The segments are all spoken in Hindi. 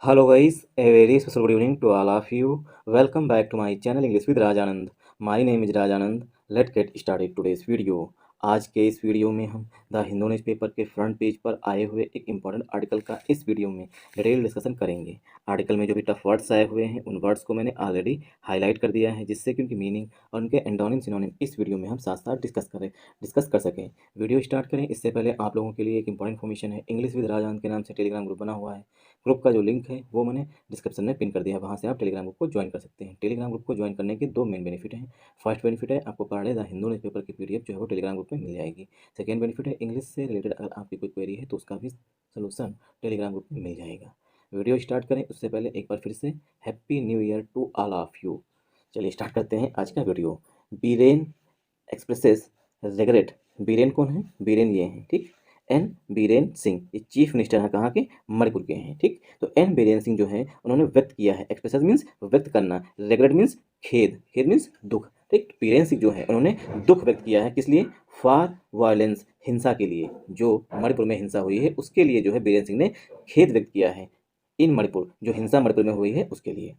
Hello guys, a very special good evening to all of you. Welcome back to my channel English with Rajanand. My name is Rajanand. Let's get started today's video. आज के इस वीडियो में हम द हिंदू न्यूज़पेपर के फ्रंट पेज पर आए हुए एक इम्पॉर्टेंट आर्टिकल का इस वीडियो में डिटेल डिस्कशन करेंगे। आर्टिकल में जो भी टफ वर्ड्स आए हुए हैं उन वर्ड्स को मैंने ऑलरेडी हाईलाइट कर दिया है, जिससे कि उनकी मीनिंग और उनके एंटोनिम सिनोनिम इस वीडियो में हम साथ साथ डिस्कस कर सकें। वीडियो स्टार्ट करें इससे पहले आप लोगों के लिए एक इंपॉर्टेंट इन्फॉर्मेशन है। इंग्लिश विद राजानंद के नाम से टेलीग्राम ग्रुप बना हुआ है। ग्रुप का जो लिंक है वो मैंने डिस्क्रिप्शन में पिन कर दिया है, वहाँ से आप टेलीग्राम ग्रुप को ज्वाइन कर सकते हैं। टेलीग्राम ग्रुप को ज्वाइन करने के दो मेन बेनिफिट हैं। फर्स्ट बेनिफिट है आपको per day the Hindu newspaper की पीडीएफ जो है वो टेलीग्राम ग्रुप में मिल जाएगी। सेकेंड बेनिफिट है इंग्लिश से रिलेटेड अगर आपकी कोई क्वेरी है तो उसका भी सोल्यूशन टेलीग्राम ग्रुप में मिल जाएगा। वीडियो स्टार्ट करें उससे पहले एक बार फिर से happy new year to all of you. चलिए स्टार्ट करते हैं आज का video. Biren expresses regret. Biren कौन है? बीरेन ये हैं, ठीक। एन बीरेन सिंह ये चीफ मिनिस्टर हैं, कहाँ के? मणिपुर के हैं, ठीक। तो एन बीरेन सिंह जो है उन्होंने व्यक्त किया है। एक्सप्रेसेस मीन्स व्यक्त करना, रिग्रेट मीन्स खेद, खेद मीन्स दुख, ठीक। बीरेन सिंह जो है उन्होंने दुख व्यक्त किया है, किस लिए? फॉर वायलेंस, हिंसा के लिए। जो मणिपुर में हिंसा हुई है उसके लिए जो है बीरेन सिंह ने खेद व्यक्त किया है। इन मणिपुर, जो हिंसा मणिपुर में हुई है उसके लिए।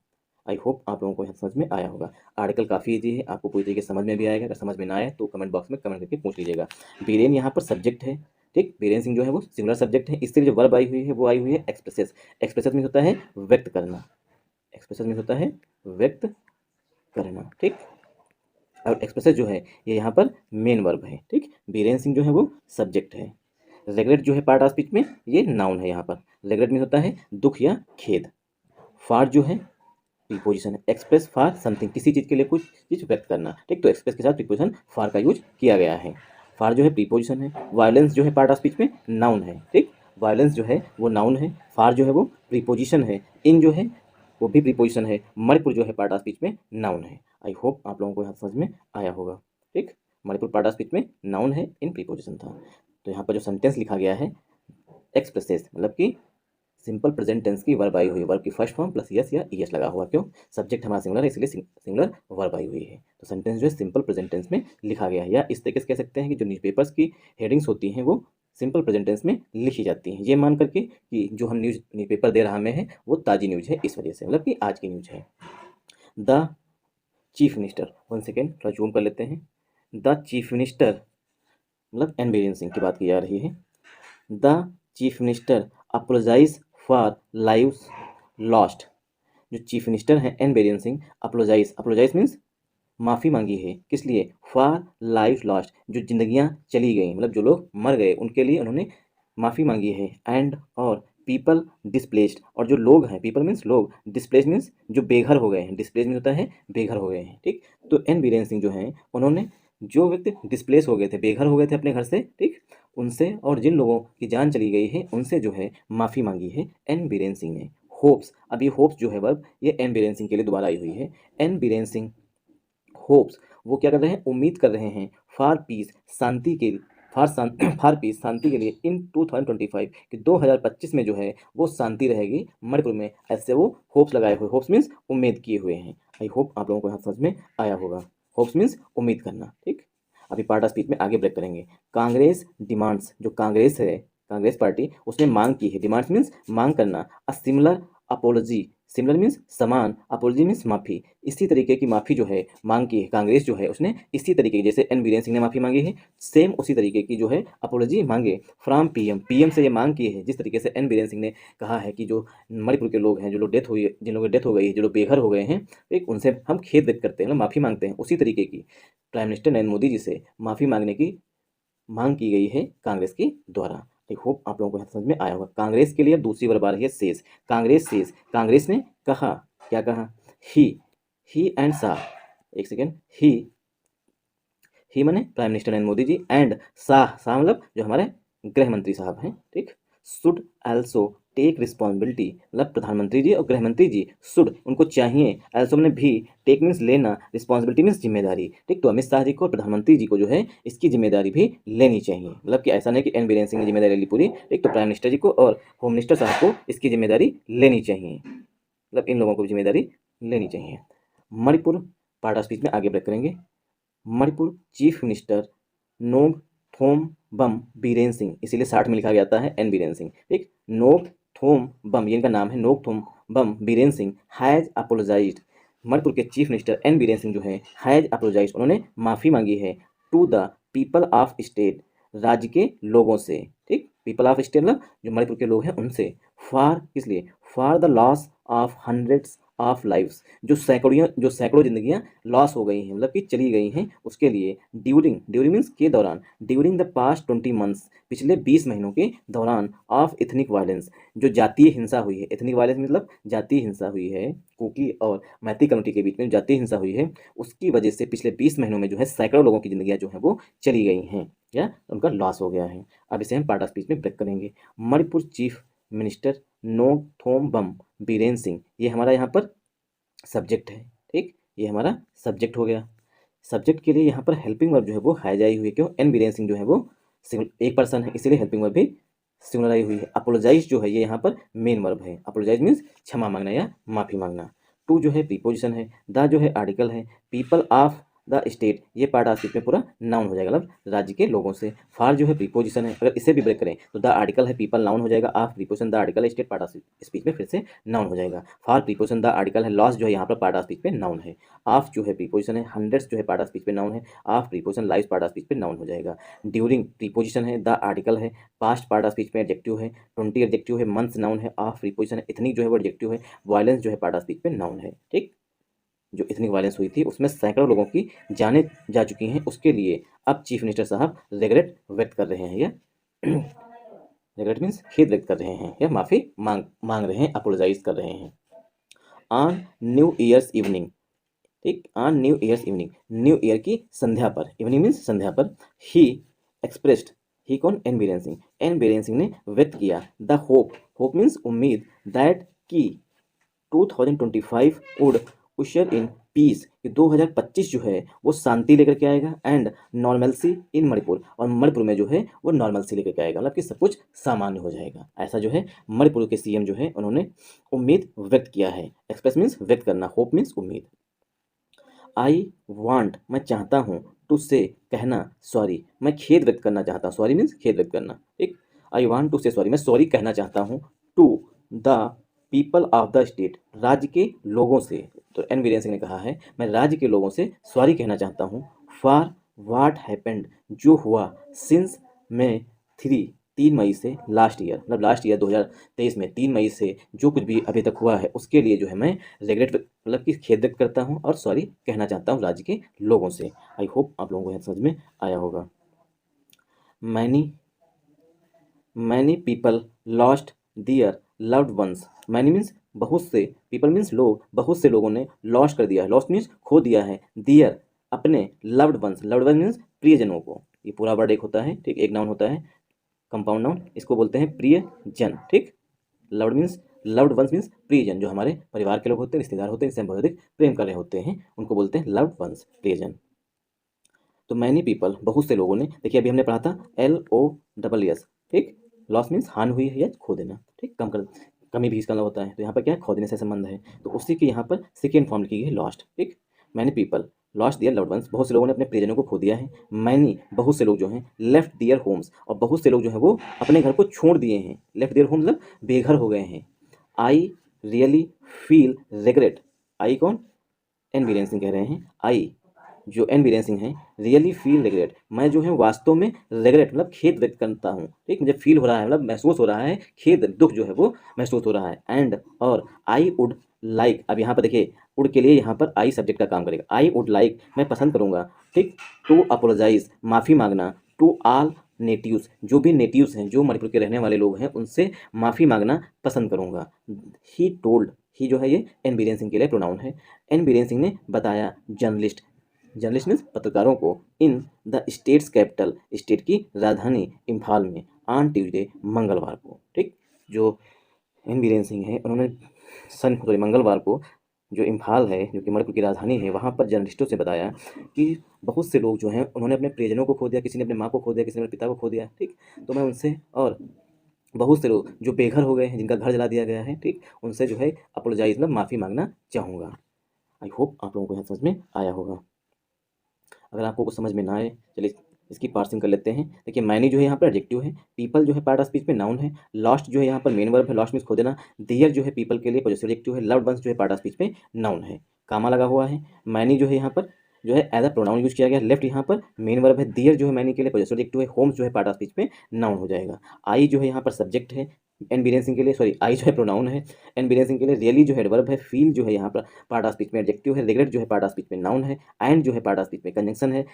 आई होप आप लोगों को यह समझ में आया होगा। आर्टिकल काफ़ी ईजी है, आपको पूरी तरीके से समझ में भी आएगा। अगर समझ में ना आए तो कमेंट बॉक्स में कमेंट करके पूछ लीजिएगा। बीरेन यहाँ पर सब्जेक्ट है, ठीक। बीरेन सिंह जो है वो सिंगुलर सब्जेक्ट है। इससे जो वर्ब आई हुई है वो आई हुई है एक्सप्रेसेस। एक्सप्रेसेस मीन्स होता है व्यक्त करना। एक्सप्रेसेस मीन्स होता है व्यक्त करना, ठीक। और एक्सप्रेसेस जो है ये यहाँ पर मेन वर्ब है, ठीक। बीरेन सिंह जो है वो सब्जेक्ट है। रेगरेट जो है पार्ट ऑफ स्पीच में ये नाउन है। यहाँ पर रेगरेट मीन्स होता है दुख या खेद। फार जो है प्रीपोजिशन है। एक्सप्रेस फॉर समथिंग, किसी चीज़ के लिए कुछ चीज़ व्यक्त करना, ठीक। तो एक्सप्रेस के साथ प्रीपोजिशन फॉर का यूज किया गया है। फॉर जो है प्रीपोजिशन है। वायलेंस जो है पार्ट ऑफ स्पीच में नाउन है, ठीक। वायलेंस जो है वो नाउन है। फॉर जो है वो प्रीपोजिशन है। इन जो है वो भी प्रीपोजिशन है। मणिपुर जो है पार्ट ऑफ स्पीच में नाउन है। आई होप आप लोगों को यहाँ समझ में आया होगा, ठीक। मणिपुर पार्ट ऑफ स्पीच में नाउन है, इन प्रीपोजिशन था। तो यहाँ पर जो सेंटेंस लिखा गया है एक्सप्रेसेस मतलब कि सिंपल प्रेजेंट टेंस की वर्ब आई हुई है। वर्ब की फर्स्ट फॉर्म प्लस यस या ईएस लगा हुआ, क्यों? सब्जेक्ट हमारा सिंगुलर है इसलिए सिंगुलर वर्ब आई हुई है। तो सेंटेंस जो है सिंपल प्रेजेंट टेंस में लिखा गया है। या इस तरीके से कह सकते हैं कि जो न्यूज़पेपर्स की हेडिंग्स होती हैं वो सिंपल प्रेजेंट टेंस में लिखी जाती हैं, ये मान करके कि जो हम न्यूज़पेपर दे रहा में है वो ताज़ी न्यूज़ है, इस वजह से, मतलब कि आज की न्यूज़ है। The chief minister, one second थोड़ा जूम कर लेते हैं। द चीफ मिनिस्टर मतलब एन बीरेन सिंह की बात की जा रही है। The chief minister apologize for lives lost. जो चीफ मिनिस्टर हैं N Biren Singh apologize, apologize means माफ़ी मांगी है, किस लिए? फॉर लाइफ लॉस्ट, जो जिंदगियां चली गई, मतलब जो लोग मर गए उनके लिए उन्होंने माफ़ी मांगी है। एंड और पीपल डिस्प्लेस्ड, और जो लोग हैं, पीपल मीन्स लोग, डिस्प्लेस मीन्स जो बेघर हो गए हैं। डिस्प्लेस मीन्स होता है बेघर हो गए हैं, ठीक। तो एन बीरेन सिंह जो हैं उन्होंने जो व्यक्ति डिस्प्लेस हो गए थे, बेघर हो गए थे अपने घर से, ठीक, उनसे, और जिन लोगों की जान चली गई है उनसे जो है माफ़ी मांगी है एन बीरेन सिंह ने। होप्स, अब ये होप्स जो है वर्ब ये एन बीरेन सिंह के लिए दोबारा आई हुई है। एन बीरेन सिंह होप्स, वो क्या कर रहे हैं? उम्मीद कर रहे हैं। फॉर पीस, शांति के लिए। फॉर पीस, शांति के लिए। इन 2025 कि 2025 में जो है वो शांति रहेगी मणिपुर में, ऐसे वो होप्स लगाए हुए। होप्स मीन्स उम्मीद किए हुए हैं। आई होप आप लोगों को यहाँ समझ में आया होगा। होप्स मीन्स उम्मीद करना, ठीक। अभी पार्ट ऑफ स्पीच में आगे ब्रेक करेंगे। कांग्रेस डिमांड्स, जो कांग्रेस है, कांग्रेस पार्टी, उसने मांग की है। डिमांड्स मीन्स मांग करना। A similar apology, similar means समान, अपोलॉजी मीन्स माफ़ी। इसी तरीके की माफ़ी जो है मांग की है कांग्रेस जो है उसने, इसी तरीके की, जैसे एन बीरेन सिंह ने माफ़ी मांगी है, सेम उसी तरीके की जो है अपोलॉजी मांगे फ्रॉम पीएम। पीएम से ये मांग की है, जिस तरीके से एन बीरेन सिंह ने कहा है कि जो मणिपुर के लोग हैं, जो लोग डेथ हुई, जिन लोगों की डेथ हो गई है, जो लोग बेघर हो गए हैं, एक उनसे हम खेद व्यक्त करते हैं, मतलब माफ़ी मांगते हैं। उसी तरीके की प्राइम मिनिस्टर नरेंद्र मोदी जी से माफ़ी मांगने की मांग की गई है कांग्रेस के द्वारा। आई होप आप लोगों को समझ में आया होगा। कांग्रेस के लिए दूसरी बार आ रही है सेज। कांग्रेस सेज, कांग्रेस ने कहा, क्या कहा? ही एंड सा, एक सेकेंड, ही माने prime minister Narendra Modi ji, and Shah मतलब जो हमारे गृह मंत्री साहब हैं, ठीक। शुड आल्सो टेक रिस्पॉन्सिबिलिटी, मतलब प्रधानमंत्री जी और गृह मंत्री जी, शुड उनको चाहिए, आल्सो मैंने भी, टेक मीन्स लेना, रिस्पॉन्सिबिलिटी मीन्स जिम्मेदारी, ठीक। तो अमित शाह जी को और प्रधानमंत्री जी को जो है इसकी जिम्मेदारी भी लेनी चाहिए। मतलब कि ऐसा नहीं कि एन बीरेन सिंह ने जिम्मेदारी ली पूरी, ठीक। तो प्राइम मिनिस्टर जी को और होम मिनिस्टर साहब को इसकी जिम्मेदारी लेनी चाहिए, मतलब इन लोगों को भी जिम्मेदारी लेनी चाहिए। मणिपुर पार्ट ऑफ स्पीच में आगे ब्रेक करेंगे। मणिपुर चीफ मिनिस्टर नोंग थोम बम बीरेन सिंह, इसीलिए 60 में लिखा जाता है एन बीरेन सिंह, ठीक। नोक थोम बम, ये इनका नाम है, Nongthombam Biren Singh has apologized, Manipur के chief minister N Biren Singh जो है हैज़ अपोलोजाइज्ड, उन्होंने माफ़ी मांगी है to the people of state, राज्य के लोगों से, ठीक, पीपल ऑफ स्टेट मतलब जो मणिपुर के लोग हैं उनसे, फॉर इसलिए for the loss of hundreds of lives, जो सैकड़ों जिंदगियां लॉस हो गई हैं, मतलब कि चली गई हैं, उसके लिए ड्यूरिंग, ड्यूरिंग मीन्स के दौरान, ड्यूरिंग द पास्ट 20 मंथ्स, पिछले 20 महीनों के दौरान, ऑफ एथनिक वायलेंस, जो जातीय हिंसा हुई है, एथनिक वायलेंस मतलब जातीय हिंसा हुई है, कुकी और मैती कम्युनिटी के बीच में जातीय हिंसा हुई है, उसकी वजह से पिछले 20 महीनों में जो है सैकड़ों लोगों की जिंदगियां जो है वो चली गई हैं या उनका लॉस हो गया है। अब इसे हम पार्ट ऑफ स्पीच में ब्रेक करेंगे। मणिपुर चीफ मिनिस्टर नोकथोम बम बीरेन सिंह, ये हमारा यहाँ पर सब्जेक्ट है, ठीक, ये हमारा सब्जेक्ट हो गया। सब्जेक्ट के लिए यहाँ पर हेल्पिंग वर्ब जो है वो हैज आई हुई है, क्यों, एन बीरेन सिंह जो है वो एक पर्सन है, इसीलिए हेल्पिंग वर्ब भी सिंगुलर आई हुई है। अपोलोजाइज जो है ये यहाँ पर मेन वर्ब है, अपोलोजाइज मीन्स क्षमा मांगना या माफी मांगना। टू जो है प्रीपोजिशन है, द जो है आर्टिकल है, पीपल ऑफ द स्टेट, ये पार्ट ऑफ स्पीच में पूरा नाउन हो जाएगा, मतलब राज्य के लोगों से। फार जो है प्रीपोजिशन है, अगर इसे भी ब्रेक करें तो द आर्टिकल है, पीपल नाउन हो जाएगा, ऑफ प्रीपोजिशन द आर्टिकल है, स्टेट पार्ट ऑफ स्पीच में फिर से नाउन हो जाएगा। फार प्रीपोजिशन द आर्टिकल है, लॉस जो है यहाँ पर पार्ट ऑफ स्पीच में नाउन है। ऑफ जो है प्रीपोजिशन है, हंड्रेड्स जो है पार्ट ऑफ स्पीच में नाउन है, of preposition live part of speech में नाउन हो जाएगा। ड्यूरिंग प्रीपोजिशन है, द आर्टिकल है, पास्ट पार्ट ऑफ स्पीच में एडजेक्टिव है, 20 एडजेक्टिव है, मंथ्स नाउन है, ऑफ प्रीपोजिशन है, इतनी जो है वो एडजेक्टिव है, वायलेंस जो है पार्ट ऑफ स्पीच में नाउन है, ठीक। जो इतनी वायलेंस हुई थी उसमें सैकड़ों लोगों की जानें जा चुकी हैं, उसके लिए अब चीफ मिनिस्टर साहब रिग्रेट व्यक्त कर रहे हैं, या रिग्रेट मीन्स खेद व्यक्त कर रहे हैं या माफ़ी मांग रहे हैं, अपोलोजाइज कर रहे हैं। ऑन न्यू ईयर्स इवनिंग, ठीक, on new years evening, new year की संध्या पर, इवनिंग मीन्स संध्या पर, ही एक्सप्रेस्ड, ही कौन, एन बीरेन सिंह, एन बीरेन सिंह ने व्यक्त किया द होप, होप मीन्स उम्मीद, दैट की 2025 वुड उशर इन पीस, कि 2025 जो है वो शांति लेकर के आएगा, एंड नॉर्मलसी इन मणिपुर, और मणिपुर में जो है वो नॉर्मलसी लेकर के आएगा, मतलब कि सब कुछ सामान्य हो जाएगा, ऐसा जो है मणिपुर के सीएम जो है उन्होंने उम्मीद व्यक्त किया है। एक्सप्रेस मीन्स व्यक्त करना, होप मीन्स उम्मीद। आई वांट, मैं चाहता हूँ, टू से कहना, सॉरी, मैं खेद व्यक्त करना चाहता हूँ, सॉरी मीन्स खेद व्यक्त करना, ठीक। I want to say sorry, मैं सॉरी कहना चाहता हूँ, to the people of the state, राज्य के लोगों से, तो एन वीरेन सिंह ने कहा है मैं राज्य के लोगों से सॉरी कहना चाहता हूँ, फॉर वाट हैपेंड, जो हुआ, सिंस में 3 मई से, लास्ट ईयर मतलब लास्ट ईयर 2023 में 3 मई से जो कुछ भी अभी तक हुआ है उसके लिए जो है मैं रिग्रेट मतलब कि खेद व्यक्त करता हूँ और सॉरी कहना चाहता हूँ राज्य के लोगों से। आई होप आप लोगों को यह समझ में आया होगा। मैनी मैनी पीपल लॉस्ट दियर लव्ड वंस, मैनी मीन्स बहुत से, पीपल मीन्स लोग, बहुत से लोगों ने लॉस्ट कर दिया है, लॉस्ट मीन्स खो दिया है, दियर अपने, loved ones, loved ones means प्रियजनों को, ये पूरा वर्ड एक होता है, ठीक, एक नाउन होता है, कंपाउंड नाउन, इसको बोलते हैं प्रियजन, ठीक। Loved means, loved ones means प्रियजन, जो हमारे परिवार के लोग होते हैं, रिश्तेदार होते हैं, जिनसे हम बहुत अधिक प्रेम कर रहे होते हैं, उनको बोलते हैं लव्ड वंस, प्रियजन। तो मैनी पीपल, बहुत से लोगों ने, देखिए अभी हमने पढ़ा था LOSS, ठीक, लॉस मीन्स हानि हुई है या खो देना, ठीक, कम कर, कमी भी इसका मतलब होता है, तो यहाँ पर क्या है, खो देने से संबंध है, तो उसी के यहाँ पर सेकेंड फॉर्म लिखी गई है लॉस्ट, ठीक। मैनी पीपल लॉस्ट दियर लव्ड वंस, बहुत से लोगों ने अपने प्रियजनों को खो दिया है। मैनी, बहुत से लोग जो हैं, लेफ्ट दियर होम्स, और बहुत से लोग जो हैं वो अपने घर को छोड़ दिए हैं, लेफ्ट दियर होम मतलब बेघर हो गए हैं। आई रियली फील रिग्रेट, आई कौन, एन बीरेन सिंह कह रहे हैं, आई जो एन बीरेन सिंह हैं, रियली फील रिग्रेट, मैं जो है वास्तव में रिग्रेट मतलब खेद व्यक्त करता हूँ, ठीक, मुझे फील हो रहा है मतलब महसूस हो रहा है, खेद दुख जो है वो महसूस हो रहा है, एंड और आई वुड लाइक, अब यहाँ पर देखिए वुड के लिए यहाँ पर आई सब्जेक्ट का काम करेगा, आई वुड लाइक मैं पसंद करूँगा, ठीक, टू अपोलोजाइज माफ़ी मांगना, टू ऑल नेटिव्स, जो भी नेटिव्स हैं, जो मणिपुर के रहने वाले लोग हैं, उनसे माफ़ी मांगना पसंद करूँगा। ही टोल्ड, ही जो है ये एन बीरेन सिंह के लिए प्रोनाउन है, एन बीरेन सिंह ने बताया जर्नलिस्ट, जर्नलिस्ट मीन्स पत्रकारों को, in the states capital, state की राजधानी इम्फाल में, ऑन ट्यूजडे मंगलवार को, ठीक, जो एन बीरेन सिंह हैं उन्होंने सॉरी मंगलवार को जो इम्फाल है, जो कि मणिपुर की राजधानी है, वहाँ पर जर्नलिस्टों से बताया कि बहुत से लोग जो हैं उन्होंने अपने प्रियजनों को खो दिया, किसी ने अपने माँ को खो दिया, किसी ने अपने पिता को खो दिया, ठीक, तो मैं उनसे, और बहुत से लोग जो बेघर हो गए हैं, जिनका घर जला दिया गया है, ठीक, उनसे जो है अपोलोजाइज मतलब माफ़ी मांगना चाहूँगा। आई होप आप लोगों को यह समझ में आया होगा। अगर आपको कुछ समझ में ना आए, चलिए इसकी पार्सिंग कर लेते हैं। देखिए मैनी जो है यहाँ पर एडजेक्टिव है, पीपल जो है पार्ट ऑफ स्पीच में नाउन है, लॉस्ट जो है यहाँ पर मेन वर्ब है, लॉस्ट मीन्स खो देना, देयर जो है पीपल के लिए पॉजेसिव एडजेक्टिव है, लव्ड वंस जो है पार्ट ऑफ स्पीच में नाउन है, कामा लगा हुआ है। मैनी जो है यहाँ पर जो है एज अ प्रोनाउन यूज किया गया, लेफ्ट यहाँ पर मेन वर्ब है, देयर जो है मैनी के लिए पॉजेसिव एडजेक्टिव है, होम्स जो है पार्ट ऑफ स्पीच में नाउन हो जाएगा। आई जो है यहाँ पर सब्जेक्ट है, एन बीरेन सिंह के लिए, सॉरी आई जो है प्रोनाउन है एन बीरेन सिंह के लिए, रियली जो है एडवर्ब है, फील जो है यहाँ पर पार्ट ऑफ स्पीच में एडजेक्टिव है, रिग्रेट जो है पार्ट ऑफ स्पीच में नाउन है, एंड जो है पार्ट ऑफ स्पीच में कंजंक्शन है।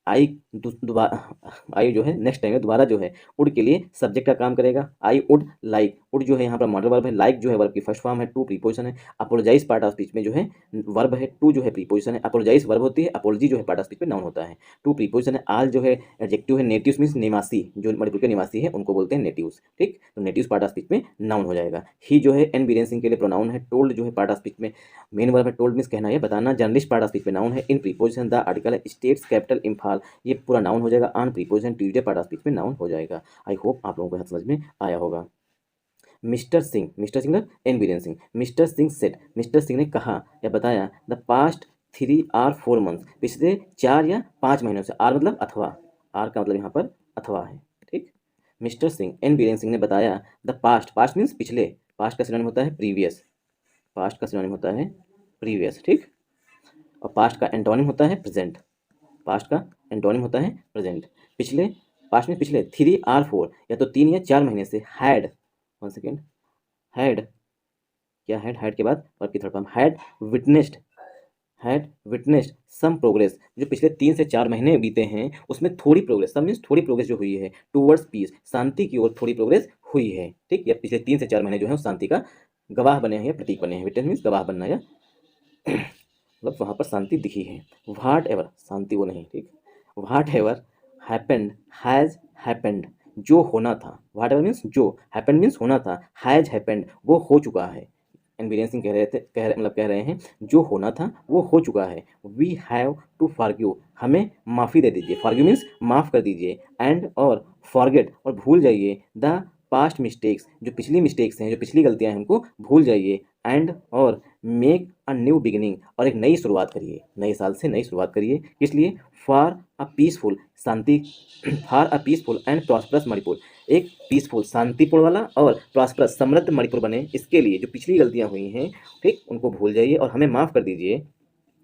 आई दोबारा आई जो है नेक्स्ट टाइम में दोबारा जो है उड के लिए सब्जेक्ट का काम करेगा। आई उड लाइक, उड जो है यहाँ पर मॉडल वर्ब है, लाइक जो है वर्ब की फर्स्ट फॉर्म है, टू प्रीपोजिशन है, अपोलोजाइज पार्ट ऑफ स्पीच में जो है वर्ब है, टू जो है प्रीपोजिशन है, अपोलोजाइज वर्ब होती है, अपोलॉजी जो है पार्ट ऑफ स्पीच में नाउन होता है, टू प्रीपोजिशन है, आल जो है एडजेक्टिव है, नेटिव्स मीन्स निवासी, जो मणिपुर के निवासी है उनको बोलते हैं नेटिव्स, ठीक, तो नेटिव्स पार्ट ऑफ स्पीच में नाउन हो जाएगा। ही जो है एन बीरेन सिंह के लिए प्रोनाउन है, टोल्ड जो है पार्ट ऑफ स्पीच में मेन वर्ब है, टोल्ड मीन्स कहना है बताना, जर्नलिस्ट पार्ट ऑफ स्पीच में नाउन है, इन प्रीपोजिशन द आर्टिकल है, स्टेट्स कैपिटल इम्फाल ये पूरा नाउन हो जाएगा, on preposition Tuesday part of speech में नाउन हो जाएगा। आई होप आप लोगों को यहाँ समझ में आया होगा। मिस्टर सिंह ना N Biren Singh, mister Singh said, mister Singh ने कहा या बताया, द पास्ट 3 or 4 मंथ्स पिछले 4 या 5 महीनों से, आर मतलब अथवा, आर का मतलब यहाँ पर अथवा है, ठीक। मिस्टर सिंह एन बीरेन सिंह ने बताया, द पास्ट, पास्ट मीन्स पिछले, पास्ट का सिनोनिम होता है प्रीवियस, पास्ट का सिनोनिम होता है प्रीवियस, ठीक, और पास्ट का एंटोनिम होता है प्रेजेंट, पास्ट का एंटोनिम होता है प्रेजेंट। पिछले, पास्ट में पिछले 3 or 4 या तो 3 या 4 महीने से, हैड, वन सेकेंड, हैड क्या, हैड के बाद वर्ब की third form, had witnessed some progress, जो पिछले 3 से 4 महीने बीते हैं उसमें थोड़ी प्रोग्रेस, सम मीन्स थोड़ी प्रोग्रेस जो हुई है, टूवर्ड्स पीस शांति की ओर थोड़ी प्रोग्रेस हुई है, ठीक, या पिछले 3 से 4 महीने जो है उस शांति का गवाह बने हैं या प्रतीक बने हैं, विटनेस मीन्स गवाह बनना या मतलब वहाँ पर शांति दिखी है। व्हाट एवर, शांति वो नहीं, ठीक, what ever happened has happened, जो होना था, व्हाट एवर मीन्स जो, हैपेंड मीन्स होना था, हैज हैपेंड वो हो चुका है। एनबीरेन सिंह कह रहे थे, कह रहे हैं जो होना था वो हो चुका है। वी हैव टू फॉरगिव, हमें माफ़ी दे दीजिए, फॉरगिव मीन्स माफ़ कर दीजिए, एंड और फॉरगेट और भूल जाइए, द पास्ट मिस्टेक्स जो पिछली मिस्टेक्स हैं, जो पिछली गलतियां हैं उनको भूल जाइए, एंड और मेक अ न्यू बिगिनिंग, और एक नई शुरुआत करिए, नए साल से नई शुरुआत करिए, किस लिए, for a peaceful Shanti, for a peaceful and prosperous Manipur, एक पीसफुल शांतिपूर्ण वाला और प्रॉस्परस समृद्ध मणिपुर बने, इसके लिए जो पिछली गलतियां हुई हैं, ठीक, उनको भूल जाइए और हमें माफ़ कर दीजिए।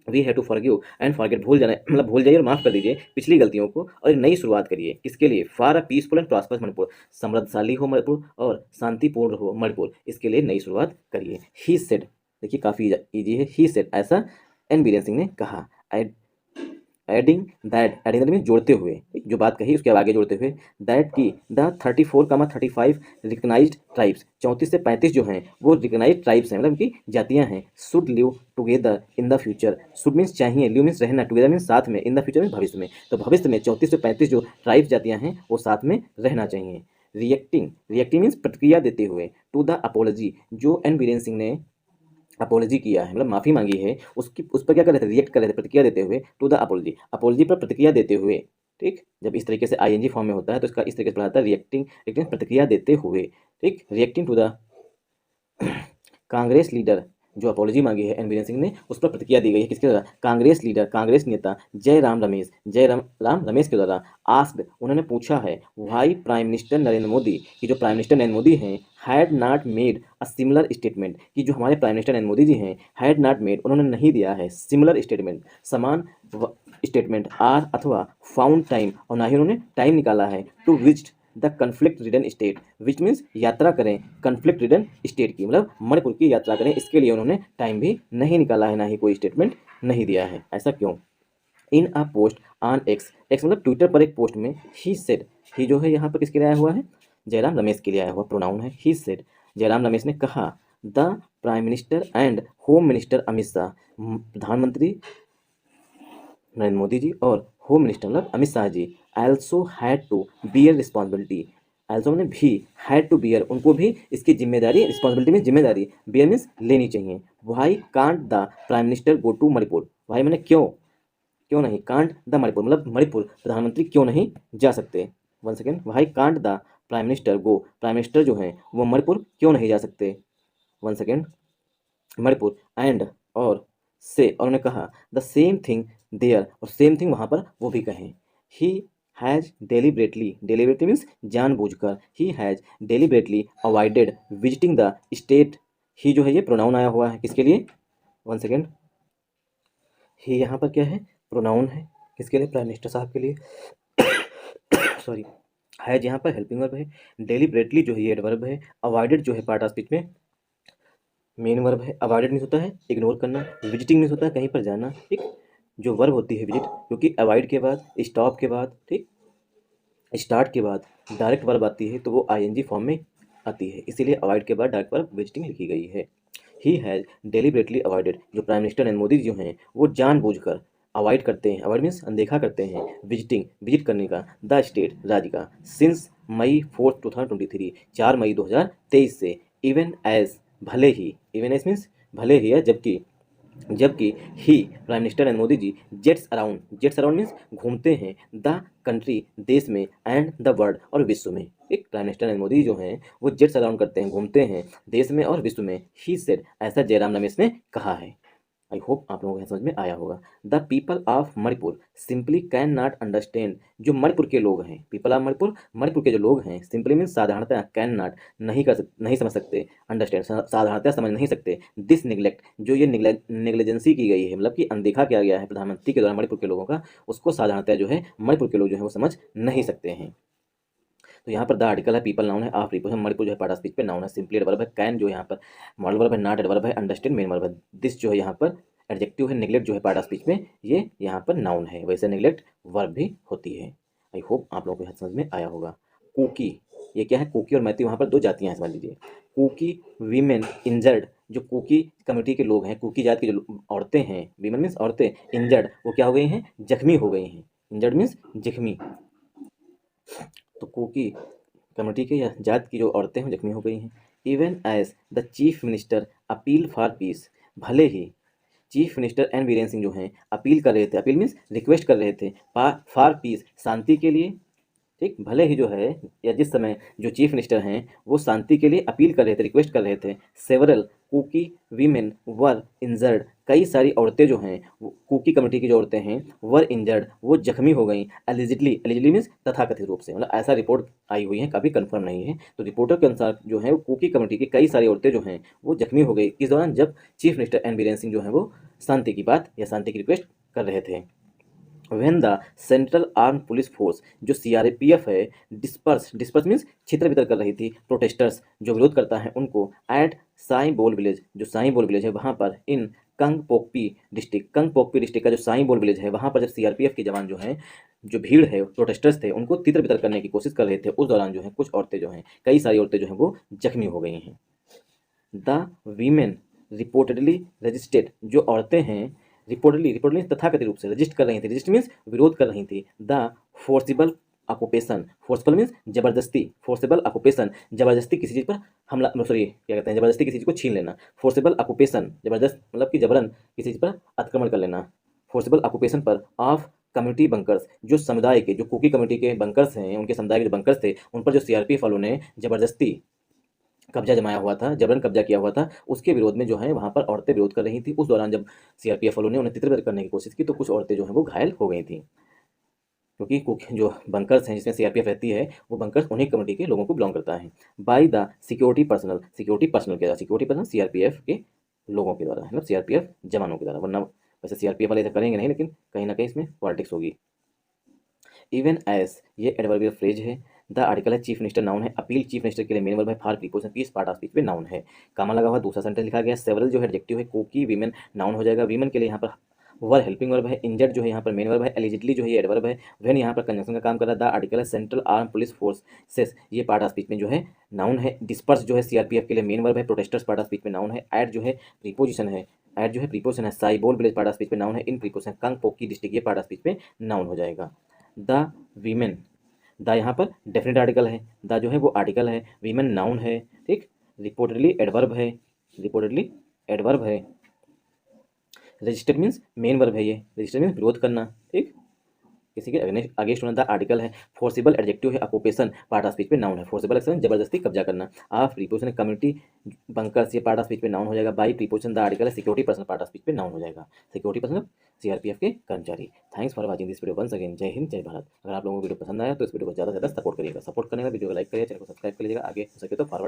We have to forgive and forget, भूल जाना मतलब भूल जाइए और माफ़ कर दीजिए पिछली गलतियों को, और एक नई शुरुआत करिए, किसके लिए, for a peaceful and prosperous Manipur, समृद्धशाली हो मणिपुर और शांतिपूर्ण हो मणिपुर, इसके लिए नई शुरुआत करिए। ही सेड, देखिए काफ़ी ईजी है, ही सेड ऐसा एन बीरेन सिंह ने कहा, adding that, adding that means जोड़ते हुए, जो बात कही उसके आगे जोड़ते हुए, दैट की द 34, 35 रिकग्नाइज्ड ट्राइब्स, 34 से 35 जो हैं वो रिकग्नाइज्ड ट्राइब्स हैं, मतलब कि जातियां हैं, should live together in the future, should means चाहिए, लिव मीन्स रहना, टुगेदर मीन्स साथ में, इन द फ्यूचर मीन्स भविष्य में, तो भविष्य में 34 से 35 जो ट्राइब्स जातियां हैं वो साथ में रहना चाहिए। रिएक्टिंग मीन्स प्रतिक्रिया देते हुए, टू द अपोलॉजी, जो एन बीरेन सिंह ने अपोलॉजी किया है मतलब माफ़ी मांगी है, उसकी उस पर क्या कर रहे थे, रिएक्ट कर रहे थे, प्रतिक्रिया देते हुए, टू द अपोलॉजी, अपोलॉजी पर प्रतिक्रिया देते हुए, ठीक, जब इस तरीके से आईएनजी फॉर्म में होता है तो इसका इस तरीके से पढ़ा जाता है, रिएक्टिंग प्रतिक्रिया देते हुए, ठीक, reacting to the Congress leader, जो अपोलॉजी मांगी है एन बीरेन सिंह ने उस पर प्रतिक्रिया दी गई है, किसके द्वारा, कांग्रेस लीडर, कांग्रेस नेता जयराम रमेश के द्वारा, आस्क्ड, उन्होंने पूछा है, why prime minister Narendra Modi, कि जो प्राइम मिनिस्टर नरेंद्र मोदी हैं, had not made a similar statement, कि जो हमारे प्राइम मिनिस्टर नरेंद्र मोदी जी हैं, हैड नॉट मेड उन्होंने नहीं दिया है, सिमिलर स्टेटमेंट समान स्टेटमेंट, आर अथवा फाउंड टाइम, और ना ही उन्होंने टाइम निकाला है, to visit the conflict ridden state, which means यात्रा करें कन्फ्लिक्ट रिडन स्टेट की, मतलब मणिपुर की यात्रा करें, इसके लिए उन्होंने टाइम भी नहीं निकाला है, ना ही कोई स्टेटमेंट नहीं दिया है, ऐसा क्यों। In a post on X, X मतलब ट्विटर पर एक पोस्ट में, ही सेड, ही जो है यहाँ पर किसके लिए आया हुआ है, जयराम रमेश के लिए आया हुआ प्रोनाउन है, ही सेड, जयराम रमेश ने कहा, the prime Minister and Home Minister Amit Shah, प्रधानमंत्री नरेंद्र मोदी जी और होम मिनिस्टर मतलब Amit Shah ji, also had to bear responsibility, also ने भी, हैड टू बियर उनको भी इसकी जिम्मेदारी, रिस्पॉन्सिबिलिटी में जिम्मेदारी, बियर मीन्स लेनी चाहिए। Why can't the prime minister go to Manipur, why मैंने क्यों, क्यों नहीं, कांट द मणिपुर मतलब मणिपुर प्रधानमंत्री क्यों नहीं जा सकते, one second, Y can't the prime minister go, prime minister जो हैं वो मणिपुर क्यों नहीं जा सकते, वन सेकेंड, मणिपुर, एंड और से, और उन्होंने कहा, द सेम थिंग देयर, और सेम थिंग वहाँ पर वो भी कहें, he has deliberately, deliberately means जानबूझकर, he has deliberately avoided visiting the state. ही जो है ये प्रोनाउन आया हुआ है किसके लिए, वन सेकेंड, ही यहाँ पर क्या है, प्रोनाउन है, किसके लिए, प्राइम मिनिस्टर साहब के लिए। सॉरी, हैज यहाँ पर हेल्पिंग वर्ब है, डेलिबरेटली जो है ये एडवर्ब है, अवॉइडेड जो है पार्ट ऑफ स्पीच में मेन वर्ब है। अवॉइडेड मीन्स होता है इग्नोर करना, विजिटिंग मीन्स होता है कहीं पर जाना, ठीक, जो वर्ब होती है विजिट, क्योंकि अवॉइड के बाद, स्टॉप के बाद, ठीक, स्टार्ट के बाद डायरेक्ट वर्ब आती है तो वो आईएनजी फॉर्म में आती है, इसीलिए अवॉइड के बाद डायरेक्ट वर्ब विजिटिंग लिखी गई है। ही हैज़ डेलिबरेटली अवॉइडेड, जो प्राइम मिनिस्टर नरेंद्र मोदी जो हैं वो जानबूझकर अवॉइड करते हैं, अवॉइड मीन्स अनदेखा करते हैं, विजिटिंग विजिट करने का, द स्टेट राज्य का, सिंस मई 4 2023 4 मई 2023 से, इवन एज भले ही, इवन एज मीन्स भले ही है, जबकि जबकि ही प्राइम मिनिस्टर नरेंद्र मोदी जी जेट्स अराउंड मीन्स घूमते हैं, द कंट्री देश में, एंड द वर्ल्ड और विश्व में। एक प्राइम मिनिस्टर नरेंद्र मोदी जो हैं वो जेट्स अराउंड करते हैं, घूमते हैं देश में और विश्व में, ही सेड, ऐसा जयराम रमेश ने कहा है। आई होप आप लोगों को समझ में आया होगा। The people of Manipur simply can not understand, जो मणिपुर के लोग हैं, पीपल ऑफ मणिपुर, मणिपुर के जो लोग हैं, सिंपली मीन्स साधारणतः, कैन नॉट नहीं समझ सकते, अंडरस्टैंड साधारणतः समझ नहीं सकते, दिस निगलेक्ट, जो ये निग्लिजेंसी की गई है, मतलब कि अनदेखा किया गया है प्रधानमंत्री के द्वारा मणिपुर के लोगों का, उसको साधारणतः जो है मणिपुर के लोग जो है वो समझ नहीं सकते हैं। तो यहाँ पर द आर्टिकल है, पीपल नाउन है, ऑफ प्रीपोजिशन, मणिपुर जो है पार्ट ऑफ स्पीच पे नाउन है, सिंपली एडवर्ब है, कैन जो है यहाँ पर मॉडल वर्ब है, नॉट एडवर्ब है, अंडरस्टैंड मेन वर्ब है, दिस जो है यहाँ पर एडजेक्टिव है, नेग्लेक्ट जो है पार्ट ऑफ स्पीच में ये यहाँ पर नाउन है, वैसे नेग्लेक्ट वर्ब भी होती है। आई होप आप लोगों को यहाँ समझ में आया होगा। कुकी, ये क्या है, कुकी और मैती, वहाँ पर दो जातियाँ हैं, समझ लीजिए। कुकी वीमेन इंजर्ड, जो कुकी कम्युनिटी के लोग हैं, कुकी जात की जो औरतें हैं, वीमेन मीन्स औरतें, इंजर्ड वो क्या हो गई हैं, जख्मी हो गई हैं, इंजर्ड मीन्स जख्मी। तो कुकी कम्युनिटी के या जात की जो औरतें हैं जख्मी हो गई हैं। Even as the chief minister appeal for peace, भले ही chief minister N Viren Singh जो हैं अपील कर रहे थे, अपील मीन्स रिक्वेस्ट कर रहे थे, फॉर पीस, शांति के लिए, ठीक, भले ही जो है या जिस समय जो चीफ मिनिस्टर हैं वो शांति के लिए अपील कर रहे थे, रिक्वेस्ट कर रहे थे, several Kuki women were injured, कई सारी औरतें जो हैं कुकी कम्युनिटी की जो औरतें हैं वर इंजर्ड, वो जख्मी हो गई, एलिजिडली, एलिजिडली मीन्स तथाकथित रूप से, मतलब ऐसा रिपोर्ट आई हुई है, कभी कंफर्म नहीं है, तो रिपोर्टर के अनुसार जो है वो कुकी कम्युनिटी की कई सारी औरतें जो हैं वो जख्मी हो गई, किस दौरान, जब chief minister N Biren Singh जो है वो शांति की बात या शांति की रिक्वेस्ट कर रहे थे। When the central arm police force, जो सीआरपीएफ है, डिस्पर्स मीन्स छितर बितर कर रही थी, प्रोटेस्टर्स जो विरोध करता है उनको, एट साई बोल विलेज, जो साई बोल विलेज है वहाँ पर, इन कंगपोकपी डिस्ट्रिक्ट का जो साई बोल विलेज है वहाँ पर, जब सीआरपीएफ के जवान जो हैं, जो भीड़ है प्रोटेस्टर्स थे उनको तितर बितर करने की कोशिश कर रहे थे, उस दौरान जो है कुछ औरतें जो हैं, कई सारी औरतें जो हैं वो जख्मी हो गई हैं। द वीमेन रिपोर्टेडली रजिस्टेड, जो औरतें हैं रिपोर्टली तथाकथित रूप से रजिस्ट कर रही थी, रजिस्ट मीन्स विरोध कर रही थी, the forcible occupation, forceful means जबरदस्ती, फोर्सेबल ऑक्यूपेशन जबरदस्ती किसी चीज़ पर हमला, सॉरी क्या कहते हैं, जबरदस्ती किसी चीज़ को छीन लेना, फोर्सेबल ऑक्यूपेशन जबरदस्त मतलब कि जबरन किसी चीज़ पर अतिक्रमण कर लेना, फोर्सेबल ऑक्यूपेशन पर ऑफ कम्युनिटी बंकर्स, जो समुदाय के, जो कुकी कम्युनिटी के बंकर्स हैं, उनके समुदाय के जो बंकर्स थे उन पर जो सीआरपीएफ वालों ने जबरदस्ती कब्जा जमाया हुआ था, जबरन कब्जा किया हुआ था, उसके विरोध में जो है वहाँ पर औरतें विरोध कर रही थी, उस दौरान जब सीआरपीएफ वालों ने उन्हें तितर-बितर करने की कोशिश की तो कुछ औरतें जो हैं वो घायल हो गई थीं, क्योंकि जो बंकर्स हैं जिसमें सीआरपीएफ रहती है वो बंकर्स उन्हीं कम्युनिटी के लोगों को बिलोंग करता है। बाय द सिक्योरिटी पर्सनल के द्वारा, सिक्योरिटी पर्सनल सीआरपीएफ के लोगों के द्वारा, मतलब सीआरपीएफ जवानों के द्वारा, वरना वैसे सीआरपीएफ वाले ऐसा करेंगे नहीं, लेकिन कहीं ना कहीं इसमें पॉलिटिक्स होगी। इवन एस, ये एडवर्बियल फ्रेज है, द आर्टिकल है, चीफ मिनिस्टर नाउन है, अपील चीफ मिनिस्टर के लिए मेन वर्ब है, for preposition piece part of speech में नाउन है, कामा लगा हुआ दूसरा सेंटेंस लिखा गया, सेवरल जो है एडजेक्टिव है, कुकी वीमेन नाउन हो जाएगा, वीमेन के लिए यहाँ पर वर हेल्पिंग वर्ब है, इंजर्ड जो है यहाँ पर मेन वर्ब है, एलिजिडली जो है ये एडवर्ब है, व्हेन यहाँ पर कंजंक्शन का काम कर रहा है, द आर्टिकल है, सेंट्रल आर्म पुलिस फोर्सेस ये पार्ट ऑफ स्पीच में जो है नाउन है, डिस्पर्स जो है सीआरपीएफ के लिए मेन वर्ब है, प्रोटेस्टर्स पार्ट ऑफ स्पीच में नाउन है, एट जो है प्रीपोजिशन है, एट जो है प्रीपोजिशन है, साइबोल विलेज पार्ट ऑफ स्पीच में नाउन है, इन प्रीपोजिशन कंगपोकी डिस्ट्रिक्ट ये पार्ट ऑफ स्पीच में नाउन हो जाएगा। द वीमेन, द यहाँ पर डेफिनेट आर्टिकल है, द जो है वो आर्टिकल है, वीमेन नाउन है, ठीक, रिपोर्टेडली एडवर्ब है, रिपोर्टेडली एडवर्ब है, रजिस्टर्ड मीन्स मेन वर्ब है, ये रजिस्टर्ड मीन्स विरोध करना, ठीक, किसी के अगेंस्ट होना, द आर्टिकल है, फोर्सिबल एडजेक्टिव है, ऑक्यूपेशन पार्ट ऑफ स्पीच में नाउन है, फोर्सिबल एक्शन जबरदस्ती कब्जा करना, ऑफ प्रीपोजिशन कम्युनिटी बंकर से पार्ट ऑफ स्पीच पे नाउन हो जाएगा। बाई प्रीपोजिशन द आर्टिकल है security personnel part of speech पे नाउन हो जाएगा। सिक्योरिटी पर्सनल सीआरपीएफ के कर्मचारी। Thanks for watching this video once again. जय हिंद जय भारत। अगर आप लोगों को वीडियो पसंद आया तो इस वीडियो को ज़्यादा से ज़्यादा सपोर्ट करिएगा। सपोर्ट करने का वीडियो को लाइक करिए, चैनल को सब्सक्राइब कर लीजिएगा। आगे हो सके तो फॉरवर्ड